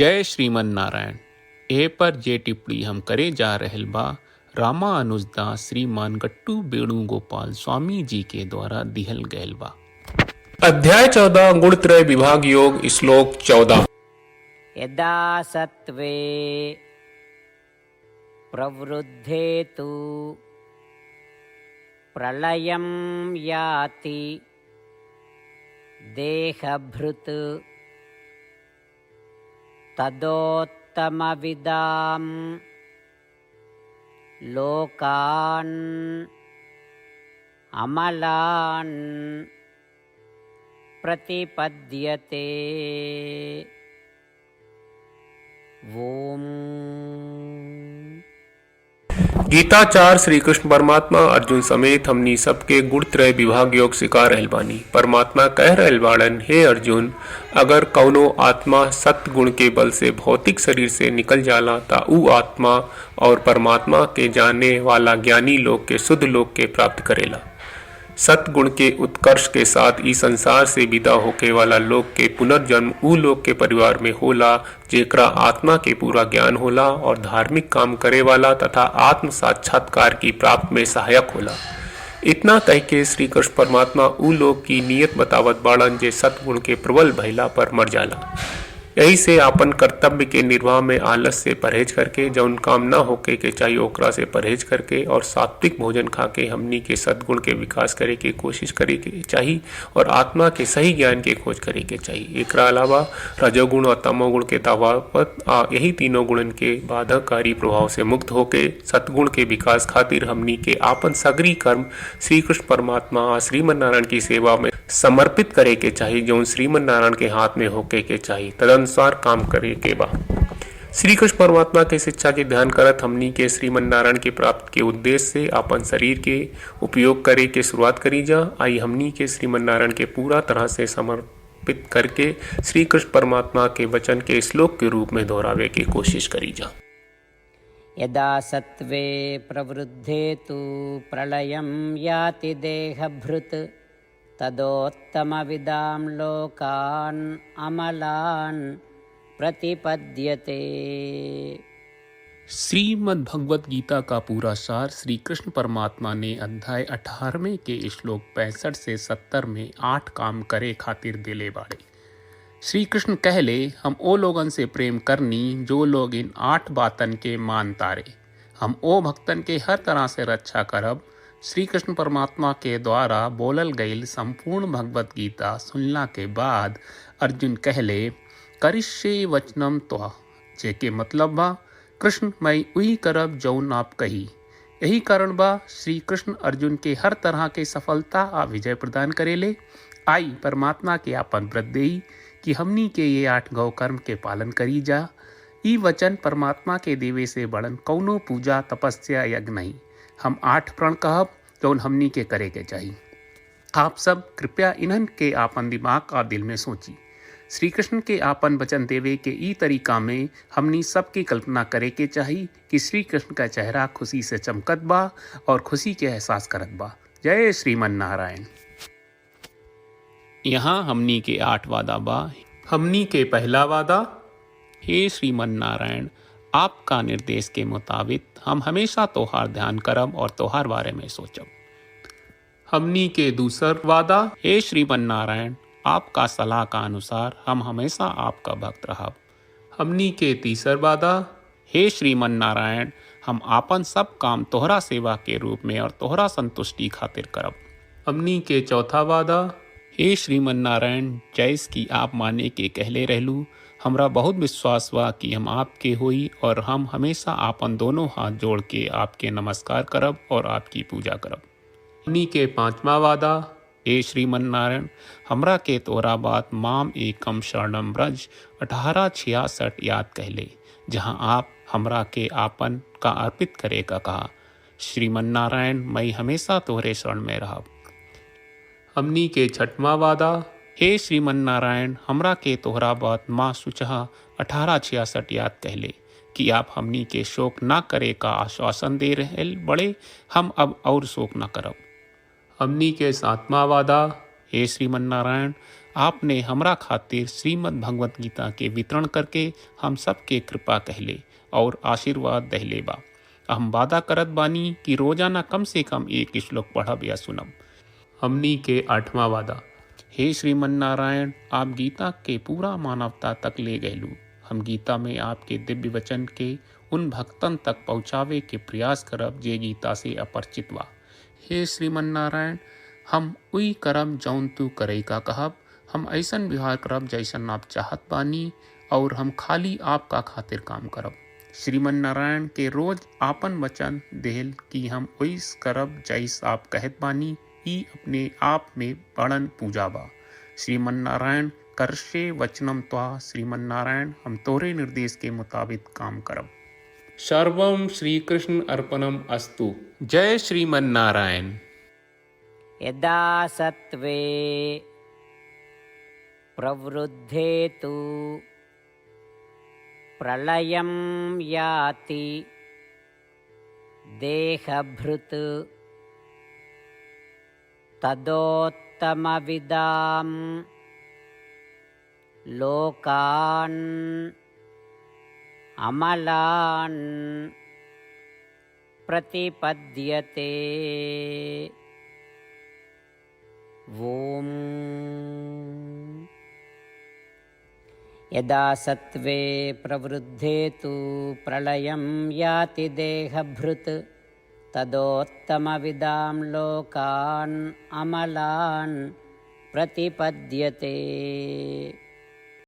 जय श्रीमन नारायण। ए पर जे टिप्पणी हम करे जा रहल बा रामानुजदास श्रीमान गट्टू वेणुगोपाल स्वामी जी के द्वारा दिहल गयल बा। अध्याय 14 गुणत्रय विभाग योग श्लोक 14। यदा सत्त्वे प्रवृद्धे तु प्रलयं याति देहभृत् तदोत्तमविदां लोकान् अमलान् प्रतिपद्यते। ओम। गीताचार श्री कृष्ण परमात्मा अर्जुन समेत हमनी सबके गुणत्रय विभाग योग सिखा रहल बानी। परमात्मा कह रहल बाड़न, हे अर्जुन, अगर कौनो आत्मा सत्य गुण के बल से भौतिक शरीर से निकल जाला ता ऊ आत्मा और परमात्मा के जाने वाला ज्ञानी लोग के शुद्ध लोग के प्राप्त करेला। सत्गुण के उत्कर्ष के साथ इस संसार से विदा होके वाला लोग के पुनर्जन्म ऊ लोग के परिवार में होला जेकरा आत्मा के पूरा ज्ञान होला और धार्मिक काम करे वाला तथा आत्म साक्षात्कार की प्राप्त में सहायक होला। इतना कह के श्री कृष्ण परमात्मा ऊ लोग की नियत बतावत बाड़न जे सत्गुण के प्रबल भइला पर मर जाला। यही से आपन कर्तव्य के निर्वाह में आलस से परहेज करके, जौन काम न होके के चाहिए ओकरा से परहेज करके और सात्विक भोजन खा के हमनी के सद्गुण के विकास करे के कोशिश करे के चाहिए और आत्मा के सही ज्ञान के खोज करे के चाहिए। एकरा अलावा रजोगुण और तमोगुण के दावावत यही तीनों गुणन के बाधककारी प्रभाव से मुक्त होके सद्गुण के विकास खातिर हमनी के आपन सगरी कर्म श्री कृष्ण परमात्मा श्रीमन नारायण की सेवा में समर्पित करे के चाहिए, जो श्रीमन नारायण के हाथ में होके के चाहिए तदनुसार काम करे के बा। श्री कृष्ण परमात्मा के शिक्षा के ध्यान करत हमनी के श्रीमन नारायण के प्राप्त के उद्देश्य से अपन शरीर के उपयोग करे के शुरुआत करी जा। आई हमनी के श्रीमन नारायण के पूरा तरह से समर्पित करके श्री कृष्ण परमात्मा के वचन के श्लोक के रूप में दोहरावे की कोशिश करी जा। यदा सत्त्वे प्रवृद्धे तु प्रलयं याति देहभृत् तदोत्तमविदां लोकान् अमलान् प्रतिपद्यते। श्रीमद् भगवत गीता का पूरा सार श्री कृष्ण परमात्मा ने अध्याय 18वें के श्लोक 65 से 70 में 8 काम करे खातिर दिले बाड़े। श्री कृष्ण कहले, हम ओ लोगन से प्रेम करनी जो लोग इन 8 बातन के मान तारे। हम ओ भक्तन के हर तरह से रक्षा करब। श्री कृष्ण परमात्मा के द्वारा बोलल गईल संपूर्ण भगवत गीता सुनला के बाद अर्जुन कहले, करिष्ये वचनम त्वा, जेके मतलब बा कृष्ण मैं उही करब जौन आप कही। यही कारण बा श्री कृष्ण अर्जुन के हर तरह के सफलता आ विजय प्रदान करेले। आई परमात्मा के आपन व्रत देई कि हमनी के ये 8 गौ कर्म के पालन करी जा। ई वचन परमात्मा के देवे से बड़न कौनो पूजा तपस्या यज्ञ नहीं। हम 8 प्रण कहब जौन हमनी के करे के चाहिए। आप सब कृपया इन्हन के आपन दिमाग और दिल में सोची। श्री कृष्ण के आपन वचन देवे के ई तरीका में हमनी सबकी कल्पना करे के चाहिए कि श्री कृष्ण का चेहरा खुशी से चमकत बा और खुशी के एहसास करत बा। जय श्रीमन नारायण। यहाँ हमनी के 8 वादा बा। हमनी के पहला वादा, हे श्रीमन नारायण, आपका निर्देश के मुताबिक हम हमेशा तोहार ध्यान करब और तोहार बारे में सोचब। हमनी के दूसर वादा, हे श्रीमन नारायण, आपका सलाह का अनुसार हम हमेशा आपका भक्त रहब। हमनी के तीसर वादा, हे श्रीमन नारायण, हम आपन सब काम तोहरा सेवा के रूप में और तोहरा संतुष्टि खातिर करब। हमनी के चौथा वादा, हे श्रीमन नारायण, जैस की आप माने के कहले रहलू, हमरा बहुत विश्वास बा कि हम आपके होई और हम हमेशा आपन दोनों हाथ जोड़ के आपके नमस्कार करब और आपकी पूजा करब। हमनी के 5वां वादा, हे श्रीमन नारायण, हमरा के तोरा बात माम एकम शरणम ब्रज 1866 याद कहले, जहाँ आप हमरा के आपन का अर्पित करे का कहा। श्रीमन नारायण, मैं हमेशा तोहरे शरण में रहब। हमनी के 6वां वादा, हे श्रीमन नारायण, हमरा के तोहरा बात माँ सुचहा 1866 याद कहले कि आप हमनी के शोक ना करे का आश्वासन दे रहे बड़े, हम अब और शोक ना करब। हमनी के 7वां वादा, हे श्रीमन नारायण, आपने हमरा खातिर श्रीमद् भगवत गीता के वितरण करके हम सबके कृपा कहले और आशीर्वाद दहले बा। हम वादा करत बानी कि रोजाना कम से कम एक श्लोक पढ़ब या सुनब। हमनी के 8वां वादा। हे श्रीमन नारायण, आप गीता के पूरा मानवता तक ले गयलू। हम गीता में आपके दिव्य वचन के उन भक्तन तक पहुँचावे के प्रयास करब जे गीता से अपरिचित बा। हे श्रीमन नारायण, हम उई करब जौन तू करे का कहब। हम ऐसन व्यवहार करब जैसन आप चाहत बानी और हम खाली आपका खातिर काम करब। श्रीमन नारायण के रोज आपन वचन देहल कि हम ओइस करब जैस आप कहत बानी, ई अपने आप में बड़न पूजा बा। श्रीमन नारायण, करशे वचनम त्वा। श्रीमन नारायण, हम तोरे निर्देश के मुताबिक काम करब। सर्वम श्री कृष्ण अर्पणम अस्तु। जय श्रीमन नारायण। यदा सत्त्वे प्रवृद्धे तु प्रलयं याति देहभृत् तदोत्तमविदां लोकान् अमलान् प्रतिपद्यते। ॐ यदा सत्त्वे प्रवृद्धे तु प्रलयं याति देहभृत् तदोत्तमविदां लोकान् अमलान् प्रतिपद्यते।